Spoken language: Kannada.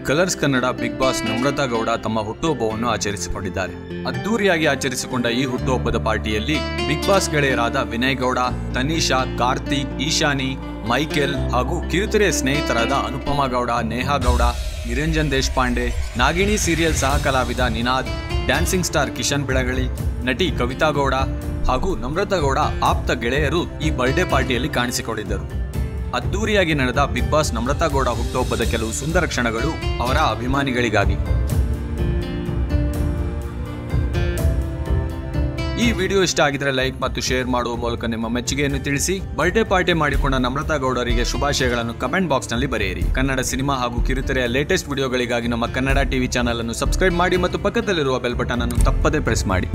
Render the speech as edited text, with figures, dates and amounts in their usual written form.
Colours Kannada Bigg Boss Namratha Gowda ತಮ್ಮ ಹುಟ್ಟುಹಬ್ಬವನ್ನು ಆಚರಿಸಿಕೊಂಡಿದ್ದಾರೆ. ಅದ್ದೂರಿಯಾಗಿ ಆಚರಿಸಿಕೊಂಡ ಈ ಹುಟ್ಟುಹಬ್ಬದ ಪಾರ್ಟಿಯಲ್ಲಿ ಬಿಗ್ ಬಾಸ್ ಗೆಳೆಯರಾದ ವಿನಯ್ ಗೌಡ, ತನಿಷಾ, ಕಾರ್ತಿಕ್, ಈಶಾನಿ, ಮೈಕೆಲ್ ಹಾಗೂ ಕಿರುತೆರೆಯ ಸ್ನೇಹಿತರಾದ ಅನುಪಮಾ ಗೌಡ, ನೇಹಾ ಗೌಡ, ನಿರಂಜನ್ ದೇಶಪಾಂಡೆ, ನಾಗಿಣಿ ಸೀರಿಯಲ್ ಸಹ ಕಲಾವಿದ ನಿನಾದ್, ಡ್ಯಾನ್ಸಿಂಗ್ ಸ್ಟಾರ್ ಕಿಶನ್ ಬೆಳಗಳಿ, ನಟಿ ಕವಿತಾ ಗೌಡ ಹಾಗೂ ನಮ್ರತಾ ಗೌಡ ಆಪ್ತ ಗೆಳೆಯರು ಈ ಬರ್ಡೇ ಪಾರ್ಟಿಯಲ್ಲಿ ಕಾಣಿಸಿಕೊಂಡಿದ್ದರು. ಅದ್ದೂರಿಯಾಗಿ ನಡೆದ ಬಿಗ್ ಬಾಸ್ ನಮ್ರತಾ ಗೌಡ ಹುಟ್ಟುಹಬ್ಬದ ಕೆಲವು ಸುಂದರ ಕ್ಷಣಗಳು ಅವರ ಅಭಿಮಾನಿಗಳಿಗಾಗಿ. ಈ ವಿಡಿಯೋ ಇಷ್ಟ ಆಗಿದ್ರೆ ಲೈಕ್ ಮತ್ತು ಶೇರ್ ಮಾಡುವ ಮೂಲಕ ನಿಮ್ಮ ಮೆಚ್ಚುಗೆಯನ್ನು ತಿಳಿಸಿ. ಬರ್ಡೇ ಪಾರ್ಟಿ ಮಾಡಿಕೊಂಡ ನಮ್ರತಾ ಗೌಡರಿಗೆ ಶುಭಾಶಯಗಳನ್ನು ಕಮೆಂಟ್ ಬಾಕ್ಸ್ ನಲ್ಲಿ ಬರೆಯಿರಿ. ಕನ್ನಡ ಸಿನಿಮಾ ಹಾಗೂ ಕಿರುತೆರೆಯ ಲೇಟೆಸ್ಟ್ ವಿಡಿಯೋಗಳಿಗಾಗಿ ನಮ್ಮ ಕನ್ನಡ ಟಿವಿ ಚಾನೆಲ್ ಅನ್ನು ಸಬ್ಸ್ಕ್ರೈಬ್ ಮಾಡಿ ಮತ್ತು ಪಕ್ಕದಲ್ಲಿರುವ ಬೆಲ್ ಬಟನ್ ಅನ್ನು ತಪ್ಪದೇ ಪ್ರೆಸ್ ಮಾಡಿ.